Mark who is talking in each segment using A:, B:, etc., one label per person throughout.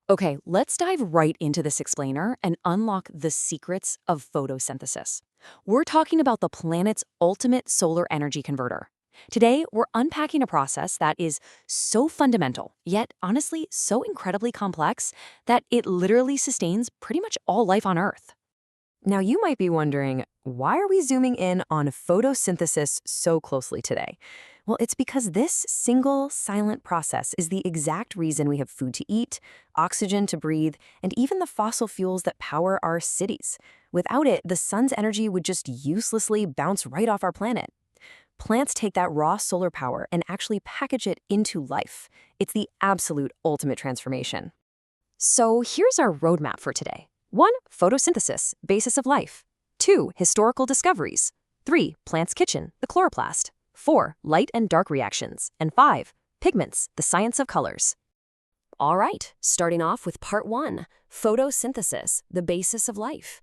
A: Okay, let's dive right into this explainer and unlock the secrets of photosynthesis. We're talking about the planet's ultimate solar energy converter. Today, we're unpacking a process that is so fundamental, yet honestly so incredibly complex, that it literally sustains pretty much all life on Earth.
B: Now, you might be wondering, why are we zooming in on photosynthesis so closely today? Well, it's because this single, silent process is the exact reason we have food to eat, oxygen to breathe, and even the fossil fuels that power our cities. Without it, the sun's energy would just uselessly bounce right off our planet. Plants take that raw solar power and actually package it into life. It's the absolute ultimate transformation.
A: So here's our roadmap for today. 1. Photosynthesis, basis of life. 2. Historical discoveries. 3. Plant's kitchen, the chloroplast. 4. Light and dark reactions. And 5. Pigments, the science of colors. All right, starting off with part 1, photosynthesis, the basis of life.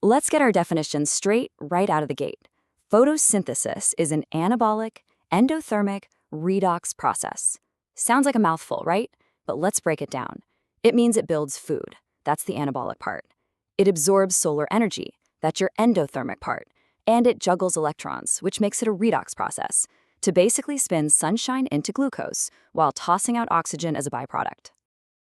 A: Let's get our definitions straight right out of the gate. Photosynthesis is an anabolic, endothermic, redox process. Sounds like a mouthful, right? But let's break it down. It means it builds food. That's the anabolic part. It absorbs solar energy. That's your endothermic part. And it juggles electrons, which makes it a redox process, to basically spin sunshine into glucose while tossing out oxygen as a byproduct.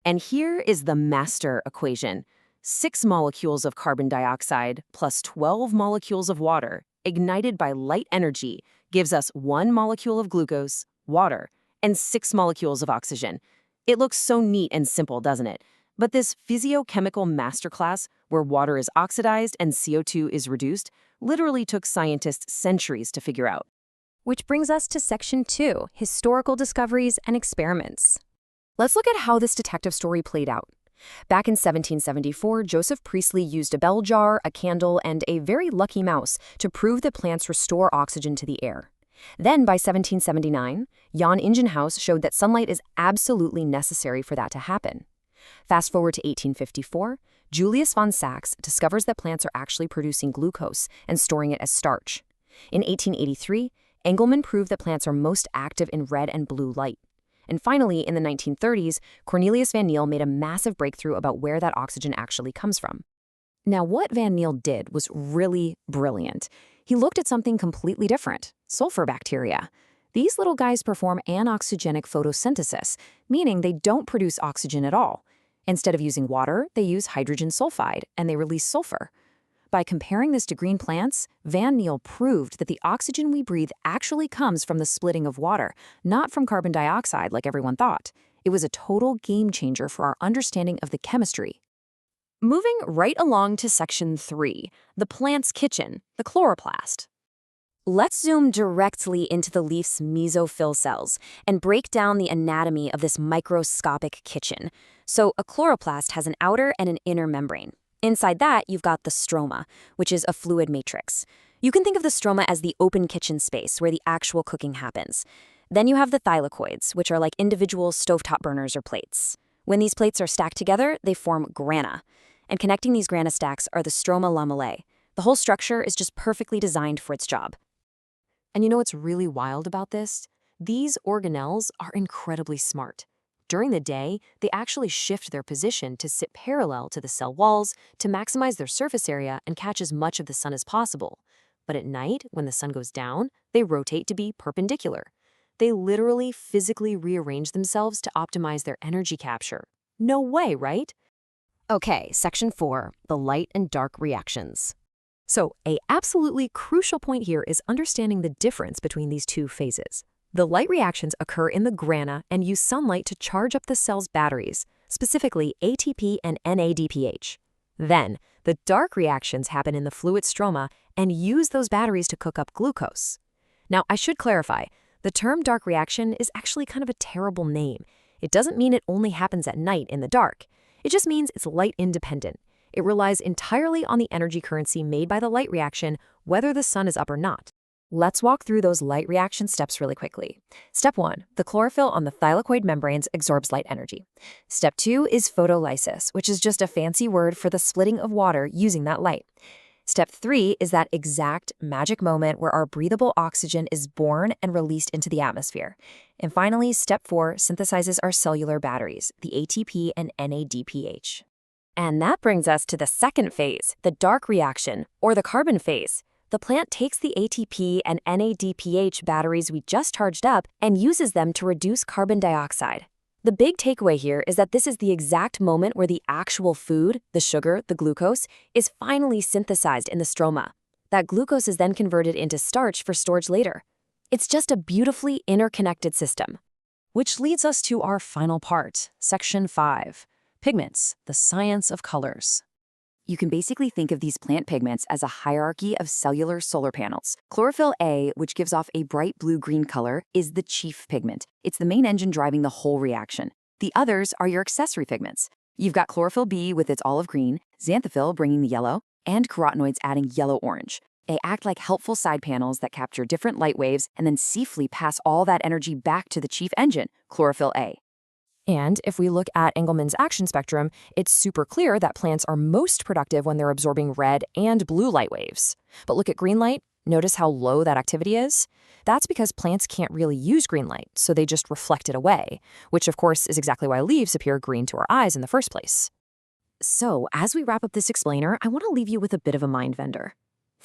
A: And here is the master equation. 6 molecules of carbon dioxide plus 12 molecules of water ignited by light energy gives us 1 molecule of glucose, water, and 6 molecules of oxygen. It looks so neat and simple, doesn't it? But this physiochemical masterclass, where water is oxidized and CO2 is reduced, literally took scientists centuries to figure out.
B: Which brings us to section 2, historical discoveries and experiments. Let's look at how this detective story played out. Back in 1774, Joseph Priestley used a bell jar, a candle, and a very lucky mouse to prove that plants restore oxygen to the air. Then, by 1779, Jan Ingenhousz showed that sunlight is absolutely necessary for that to happen. Fast forward to 1854, Julius von Sachs discovers that plants are actually producing glucose and storing it as starch. In 1883, Engelmann proved that plants are most active in red and blue light. And finally, in the 1930s, Cornelius van Niel made a massive breakthrough about where that oxygen actually comes from.
A: Now, what Van Niel did was really brilliant. He looked at something completely different: sulfur bacteria. These little guys perform anoxygenic photosynthesis, meaning they don't produce oxygen at all. Instead of using water, they use hydrogen sulfide, and they release sulfur. By comparing this to green plants, Van Niel proved that the oxygen we breathe actually comes from the splitting of water, not from carbon dioxide like everyone thought. It was a total game changer for our understanding of the chemistry. Moving right along to section 3, the plant's kitchen, the chloroplast. Let's zoom directly into the leaf's mesophyll cells and break down the anatomy of this microscopic kitchen. So a chloroplast has an outer and an inner membrane. Inside that, you've got the stroma, which is a fluid matrix. You can think of the stroma as the open kitchen space where the actual cooking happens. Then you have the thylakoids, which are like individual stovetop burners or plates. When these plates are stacked together, they form grana. And connecting these grana stacks are the stroma lamellae. The whole structure is just perfectly designed for its job. And you know what's really wild about this? These organelles are incredibly smart. During the day, they actually shift their position to sit parallel to the cell walls to maximize their surface area and catch as much of the sun as possible. But at night, when the sun goes down, they rotate to be perpendicular. They literally physically rearrange themselves to optimize their energy capture. No way, right? Okay, section 4, the light and dark reactions. So, an absolutely crucial point here is understanding the difference between these two phases. The light reactions occur in the grana and use sunlight to charge up the cell's batteries, specifically ATP and NADPH. Then, the dark reactions happen in the fluid stroma and use those batteries to cook up glucose. Now, I should clarify, the term dark reaction is actually kind of a terrible name. It doesn't mean it only happens at night in the dark. It just means it's light independent. It relies entirely on the energy currency made by the light reaction, whether the sun is up or not. Let's walk through those light reaction steps really quickly. Step 1, the chlorophyll on the thylakoid membranes absorbs light energy. Step 2 is photolysis, which is just a fancy word for the splitting of water using that light.
B: Step 3 is that exact magic moment where our breathable oxygen is born and released into the atmosphere. And finally, step 4 synthesizes our cellular batteries, the ATP and NADPH. And that brings us to the second phase, the dark reaction, or the carbon phase. The plant takes the ATP and NADPH batteries we just charged up and uses them to reduce carbon dioxide. The big takeaway here is that this is the exact moment where the actual food, the sugar, the glucose, is finally synthesized in the stroma. That glucose is then converted into starch for storage later. It's just a beautifully interconnected system.
A: Which leads us to our final part, Section 5, Pigments, the Science of Colors. You can basically think of these plant pigments as a hierarchy of cellular solar panels. Chlorophyll A, which gives off a bright blue-green color, is the chief pigment. It's the main engine driving the whole reaction. The others are your accessory pigments. You've got chlorophyll B with its olive green, xanthophyll bringing the yellow, and carotenoids adding yellow-orange. They act like helpful side panels that capture different light waves and then safely pass all that energy back to the chief engine, chlorophyll A.
B: And if we look at Engelmann's action spectrum, it's super clear that plants are most productive when they're absorbing red and blue light waves. But look at green light. Notice how low that activity is? That's because plants can't really use green light, so they just reflect it away, which of course is exactly why leaves appear green to our eyes in the first place.
A: So, as we wrap up this explainer, I want to leave you with a bit of a mind bender.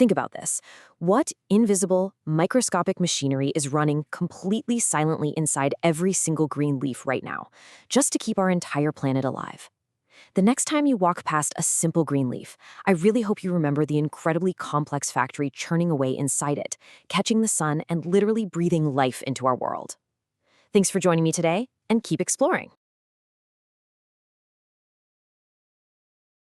A: Think about this. What invisible, microscopic machinery is running completely silently inside every single green leaf right now, just to keep our entire planet alive? The next time you walk past a simple green leaf, I really hope you remember the incredibly complex factory churning away inside it, catching the sun and literally breathing life into our world. Thanks for joining me today, and keep exploring.